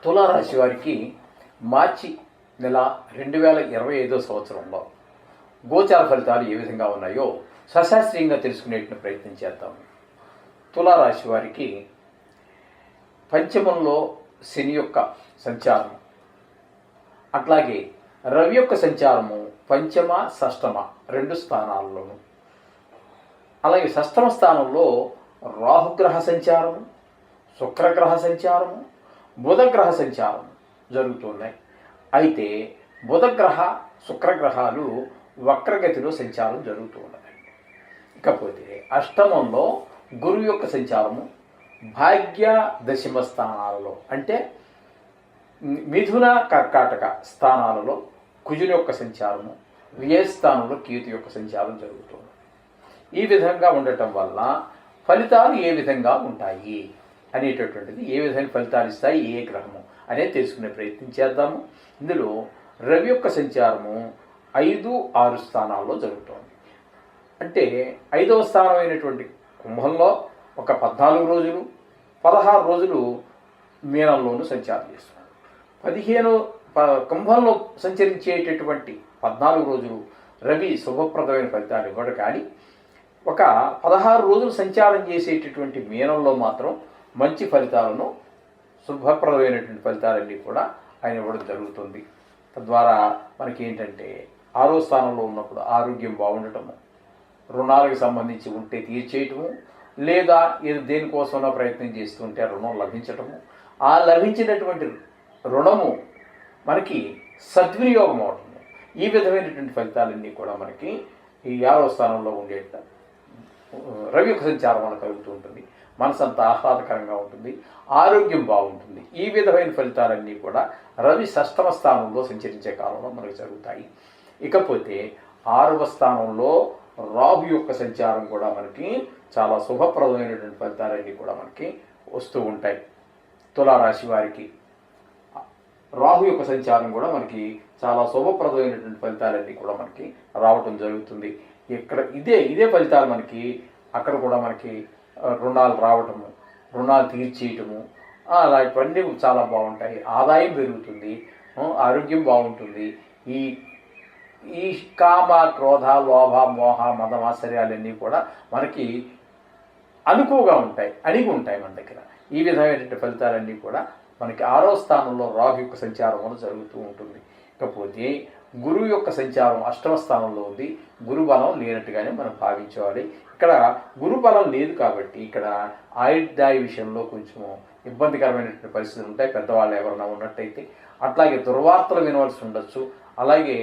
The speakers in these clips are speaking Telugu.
తులారాశి వారికి మార్చి నెల 2025 సంవత్సరంలో గోచార ఫలితాలు ఏ విధంగా ఉన్నాయో సశాస్త్రీయంగా తెలుసుకునేటువంటి ప్రయత్నం చేద్దాం. తులారాశి వారికి పంచమంలో శని యొక్క సంచారం, అట్లాగే రవి యొక్క సంచారము పంచమ షష్టమ 2 స్థానాల్లోనూ, అలాగే షష్టమ స్థానంలో రాహుగ్రహ సంచారము, శుక్రగ్రహ సంచారము, బుధగ్రహ సంచారం జరుగుతున్నాయి. అయితే బుధగ్రహ శుక్రగ్రహాలు వక్రగతిలో సంచారం జరుగుతున్నాయి. ఇకపోతే అష్టమంలో గురువు యొక్క సంచారము భాగ్య దశమ స్థానాలలో, అంటే మిథున కర్కాటక స్థానాలలో కుజుని యొక్క సంచారము, వ్యయ స్థానంలో కేతు యొక్క సంచారం జరుగుతుంది. ఈ విధంగా ఉండటం వల్ల ఫలితాలు ఏ విధంగా ఉంటాయి అనేటటువంటిది, ఏ విధంగా ఫలితాలు ఇస్తాయి ఏ గ్రహము అనేది తెలుసుకునే ప్రయత్నం చేద్దాము. ఇందులో రవి యొక్క సంచారము 5, 6 స్థానాల్లో జరుగుతోంది. అంటే 5వ స్థానం అయినటువంటి కుంభంలో ఒక 14 రోజులు, 16 రోజులు మీనంలోనూ సంచారం చేస్తున్నారు. 15 కుంభంలో సంచరించేటటువంటి 14 రోజులు రవి శుభప్రదమైన ఫలితాలు ఇవ్వడు, కానీ ఒక 16 రోజులు సంచారం చేసేటటువంటి మీనంలో మాత్రం మంచి ఫలితాలను, శుభప్రదమైనటువంటి ఫలితాలన్నీ కూడా ఆయన ఇవ్వడం జరుగుతుంది. తద్వారా మనకి ఏంటంటే 6వ స్థానంలో ఉన్నప్పుడు ఆరోగ్యం బాగుండటము, రుణాలకు సంబంధించి ఉంటే తీర్చేయటము, లేదా ఏదో దేనికోసమైనా ప్రయత్నం చేస్తుంటే రుణం లభించటము, ఆ లభించినటువంటి రుణము మనకి సద్వినియోగం అవటము, ఈ విధమైనటువంటి ఫలితాలన్నీ కూడా మనకి ఈ 6వ స్థానంలో ఉండే రవి యొక్క సంచారం మనకు కలుగుతూ ఉంటుంది. మనసు అంతా ఆహ్లాదకరంగా ఉంటుంది, ఆరోగ్యం బాగుంటుంది. ఈ విధమైన ఫలితాలన్నీ కూడా రవి షష్టమ స్థానంలో సంచరించే కాలంలో మనకు జరుగుతాయి. ఇకపోతే 6వ స్థానంలో రాహు యొక్క సంచారం కూడా మనకి చాలా శుభప్రదమైనటువంటి ఫలితాలన్నీ కూడా మనకి వస్తూ ఉంటాయి. తులారాశి వారికి రాహు యొక్క సంచారం కూడా మనకి చాలా శుభప్రదమైనటువంటి ఫలితాలన్నీ కూడా మనకి రావటం జరుగుతుంది. ఇక్కడ ఇదే ఫలితాలు మనకి అక్కడ కూడా మనకి రుణాలు రావటము, రుణాలు తీర్చేయటము, అలాంటివన్నీ చాలా బాగుంటాయి. ఆదాయం పెరుగుతుంది, ఆరోగ్యం బాగుంటుంది. ఈ కామ, క్రోధ, లోభ, మోహ, మద, ఆశ్చర్యాలన్నీ కూడా మనకి అనుకువగా ఉంటాయి, అణిగి ఉంటాయి మన దగ్గర. ఈ విధమైనటువంటి ఫలితాలన్నీ కూడా మనకి 6వ స్థానంలో రాహు యొక్క సంచారం వల్ల జరుగుతూ ఉంటుంది. ఇకపోతే గురువు యొక్క సంచారం 8వ స్థానంలో ఉంది. గురు బలం లేనట్టుగానే మనం భావించాలి. ఇక్కడ గురు బలం లేదు కాబట్టి ఇక్కడ ఆయుర్దాయ విషయంలో కొంచెం ఇబ్బందికరమైనటువంటి పరిస్థితులు ఉంటాయి, పెద్దవాళ్ళు ఎవరైనా ఉన్నట్టయితే. అట్లాగే దుర్వార్తలు వినవలసి ఉండొచ్చు. అలాగే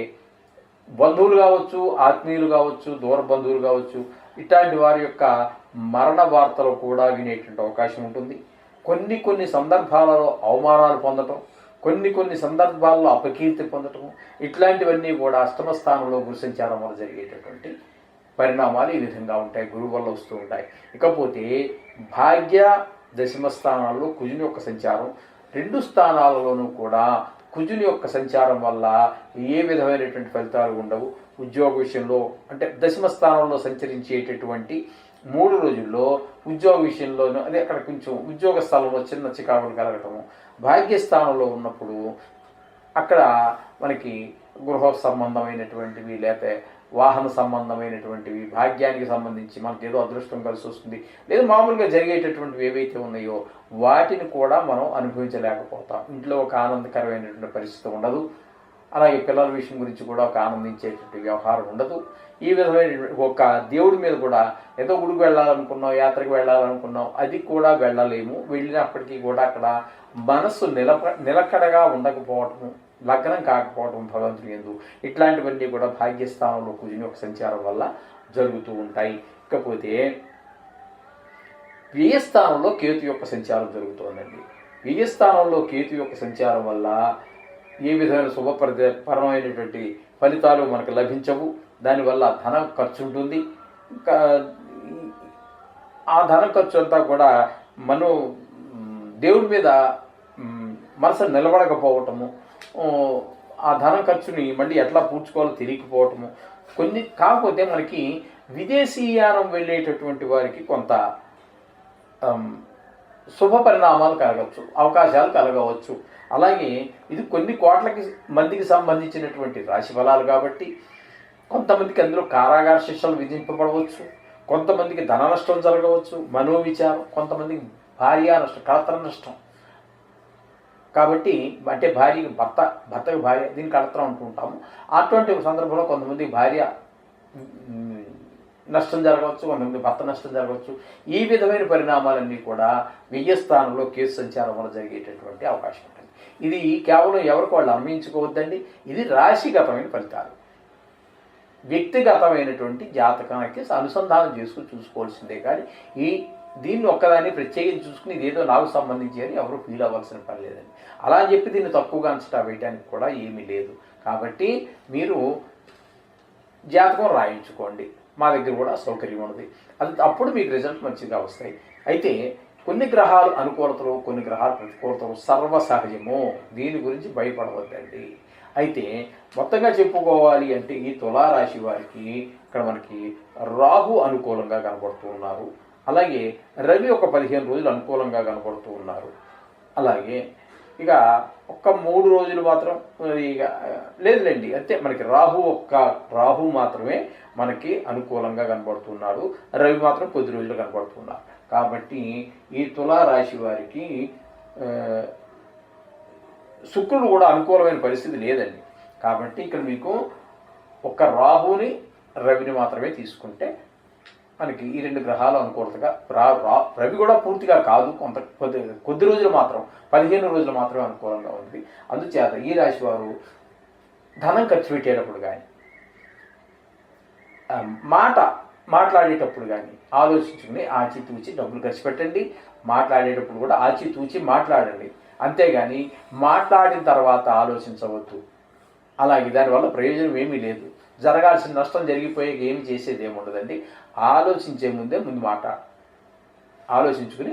బంధువులు కావచ్చు, ఆత్మీయులు కావచ్చు, దూర బంధువులు కావచ్చు, ఇట్లాంటి వారి యొక్క మరణ వార్తలు కూడా వినేటువంటి అవకాశం ఉంటుంది. కొన్ని సందర్భాలలో అవమానాలు పొందటం, కొన్ని సందర్భాల్లో అపకీర్తి పొందటం, ఇట్లాంటివన్నీ కూడా 8వ స్థానంలో గురు సంచారం వల్ల జరిగేటటువంటి పరిణామాలు ఈ విధంగా ఉంటాయి, గురువు వల్ల వస్తూ ఉంటాయి. ఇకపోతే భాగ్య దశమ స్థానాల్లో కుజుని యొక్క సంచారం, 2 స్థానాలలోనూ కూడా కుజుని యొక్క సంచారం వల్ల ఏ విధమైనటువంటి ఫలితాలు ఉండవు. ఉద్యోగ విషయంలో అంటే దశమ స్థానంలో సంచరించేటటువంటి 3 రోజుల్లో ఉద్యోగ విషయంలోనూ అదే అక్కడ కొంచెం ఉద్యోగ స్థలంలో చిన్న చికాకులు కలగటము, భాగ్యస్థానంలో ఉన్నప్పుడు అక్కడ మనకి గృహ సంబంధమైనటువంటివి, లేకపోతే వాహన సంబంధమైనటువంటివి, భాగ్యానికి సంబంధించి మనకి ఏదో అదృష్టం కలిసి వస్తుంది, లేదా మామూలుగా జరిగేటటువంటివి ఏవైతే ఉన్నాయో వాటిని కూడా మనం అనుభవించలేకపోతాం. ఇంట్లో ఒక ఆనందకరమైనటువంటి పరిస్థితి ఉండదు. అలాగే పిల్లల విషయం గురించి కూడా ఒక ఆనందించేటువంటి వ్యవహారం ఉండదు. ఈ విధమైన ఒక దేవుడి మీద కూడా ఏదో గుడికి వెళ్ళాలనుకున్నాం, యాత్రకు వెళ్ళాలనుకున్నాం, అది కూడా వెళ్ళలేము. వెళ్ళినప్పటికీ కూడా అక్కడ మనస్సు నిలకడగా ఉండకపోవటము, లగ్నం కాకపోవటం భగవంతుని యందు, ఇట్లాంటివన్నీ కూడా భాగ్యస్థానంలో కుజుని యొక్క సంచారం వల్ల జరుగుతూ ఉంటాయి. ఇకపోతే వ్యయస్థానంలో కేతు యొక్క సంచారం జరుగుతోందండి. వ్యయస్థానంలో కేతు యొక్క సంచారం వల్ల ఏ విధమైన శుభపరమైనటువంటి ఫలితాలు మనకు లభించవు. దానివల్ల ధనం ఖర్చు ఉంటుంది. ఆ ధనం ఖర్చు అంతా కూడా మనం దేవుడి మీద మనసు నిలబడకపోవటము, ఆ ధనం ఖర్చుని మళ్ళీ ఎట్లా పూడ్చుకోవాలో తెలియకపోవటము, కాకపోతే మనకి విదేశీయానం వెళ్ళేటటువంటి వారికి కొంత శుభ పరిణామాలు కలగవచ్చు, అవకాశాలు కలగవచ్చు. అలాగే ఇది కొన్ని కోట్లకి మందికి సంబంధించినటువంటి రాశి ఫలాలు కాబట్టి కొంతమందికి అందులో కారాగార శిక్షలు విధింపబడవచ్చు, కొంతమందికి ధన నష్టం జరగవచ్చు, మనోవిచారం, కొంతమందికి భార్య నష్టం, కళత్ర నష్టం. కాబట్టి అంటే భార్యకి భర్తకి భార్య, దీనికి కళత్రం అంటూ ఉంటాము. అటువంటి సందర్భంలో కొంతమంది భార్య నష్టం జరగవచ్చు, కొంతమంది భర్త నష్టం జరగవచ్చు. ఈ విధమైన పరిణామాలన్నీ కూడా వ్యయస్థానంలో కేతు సంచారం వల్ల జరిగేటటువంటి అవకాశం ఉంటుంది. ఇది కేవలం ఎవరికి వాళ్ళు అన్వయించుకోవద్దండి. ఇది రాశిగతమైన ఫలితాలు. వ్యక్తిగతమైనటువంటి జాతకానికి అనుసంధానం చేసుకుని చూసుకోవాల్సిందే. కానీ దీన్ని ఒక్కదాన్ని ప్రత్యేకించి చూసుకుని ఇదేదో నాకు సంబంధించి అని ఎవరు ఫీల్ అవ్వాల్సిన పని లేదండి. అలా అని చెప్పి దీన్ని తక్కువగా అంచనా వేయడానికి కూడా ఏమీ లేదు. కాబట్టి మీరు జాతకం రాయించుకోండి, మా దగ్గర కూడా సౌకర్యం ఉన్నది. అప్పుడు మీకు రిజల్ట్ మంచిగా వస్తాయి. అయితే కొన్ని గ్రహాలు అనుకూలతలు, కొన్ని గ్రహాలు ప్రతికూలతలు సర్వసహజము. దీని గురించి భయపడవద్దండి. అయితే మొత్తంగా చెప్పుకోవాలి అంటే ఈ తులారాశి వారికి ఇక్కడ మనకి రాహు అనుకూలంగా కనబడుతూ ఉన్నారు. అలాగే రవి ఒక 15 రోజులు అనుకూలంగా కనబడుతూ ఉన్నారు. అలాగే ఇక ఒక్క 3 రోజులు మాత్రం ఇక లేదులేండి, అంతే మనకి రాహు మాత్రమే మనకి అనుకూలంగా కనబడుతున్నాడు. రవి మాత్రం కొద్ది రోజులు కనబడుతున్నారు. కాబట్టి ఈ తులారాశి వారికి శుక్రుడు కూడా అనుకూలమైన పరిస్థితి లేదండి. కాబట్టి ఇక్కడ మీకు ఒక్క రాహుని రవిని మాత్రమే తీసుకుంటే మనకి ఈ 2 గ్రహాలు అనుకూలతగా రవి కూడా పూర్తిగా కాదు, కొద్ది రోజులు మాత్రం 15 రోజులు మాత్రమే అనుకూలంగా ఉంది. అందుచేత ఈ రాశి వారు ధనం ఖర్చు పెట్టేటప్పుడు కానీ మాట్లాడేటప్పుడు కానీ ఆలోచించుకుని ఆచితూచి డబ్బులు ఖర్చు పెట్టండి. మాట్లాడేటప్పుడు కూడా ఆచితూచి మాట్లాడండి. అంతేగాని మాట్లాడిన తర్వాత ఆలోచించవద్దు. అలాగే దానివల్ల ప్రయోజనం ఏమీ లేదు. జరగాల్సిన నష్టం జరిగిపోయాక ఏమి చేసేది ఏముండదండి. ఆలోచించే ముందే ముందు ఆలోచించుకుని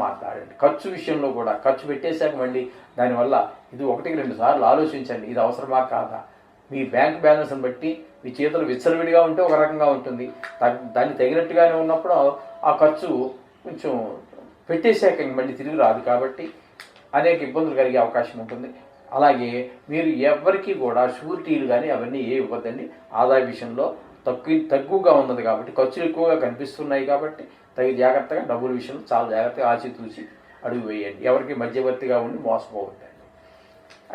మాట్లాడండి. ఖర్చు విషయంలో కూడా ఖర్చు పెట్టేశాక మళ్ళీ దానివల్ల ఇది 1-2 సార్లు ఆలోచించండి, ఇది అవసరమా కాదా. మీ బ్యాంక్ బ్యాలెన్స్ని బట్టి మీ చేతులు విచ్చలవిడిగా ఉంటే ఒక రకంగా ఉంటుంది, దాన్ని తగినట్టుగానే ఉన్నప్పుడు ఆ ఖర్చు కొంచెం పెట్టేశాక మళ్ళీ తిరిగి రాదు. కాబట్టి అనేక ఇబ్బందులు కలిగే అవకాశం ఉంటుంది. అలాగే మీరు ఎవరికి కూడా షూరిటీలు కానీ అవన్నీ ఇవ్వద్దండి. ఆదాయ విషయంలో తక్కువగా ఉన్నది కాబట్టి, ఖర్చులు ఎక్కువగా కనిపిస్తున్నాయి కాబట్టి తగిన జాగ్రత్తగా డబ్బుల విషయంలో చాలా జాగ్రత్తగా ఆచితూచి అడుగు వేయండి. ఎవరికి మధ్యవర్తిగా ఉండి మోసపోవద్దండి.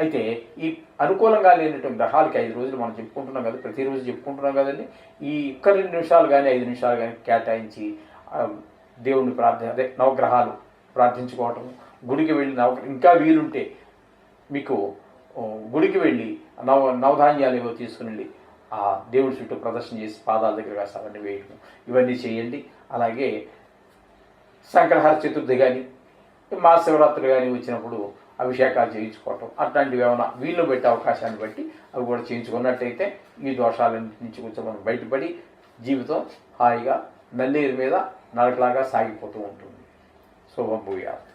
అయితే ఈ అనుకూలంగా లేనటువంటి గ్రహాలకి 5 రోజులు మనం చెప్పుకుంటున్నాం కదా, ప్రతిరోజు చెప్పుకుంటున్నాం కదండి. ఈ 2 నిమిషాలు కానీ 5 నిమిషాలు కానీ కేటాయించి దేవుణ్ణి నవగ్రహాలు ప్రార్థించుకోవటం, గుడికి వెళ్ళి ఇంకా వీలుంటే మీకు గుడికి వెళ్ళి నవధాన్యాలు ఏవో తీసుకుని వెళ్ళి ఆ దేవుడి చుట్టూ ప్రదర్శన చేసి పాదాల దగ్గర కాస్త అవన్నీ వేయటం, ఇవన్నీ చేయండి. అలాగే సంకటహర చతుర్థి కానీ మహాశివరాత్రులు కానీ వచ్చినప్పుడు అభిషేకాలు చేయించుకోవటం, అట్లాంటివి ఏమైనా వీళ్ళు పెట్టే అవకాశాన్ని బట్టి అవి కూడా చేయించుకున్నట్టయితే ఈ దోషాలన్నింటి నుంచి కొంచెం మనం బయటపడి జీవితం హాయిగా నల్లేరు మీద నడకలాగా సాగిపోతూ ఉంటుంది. శుభం భూయాత్.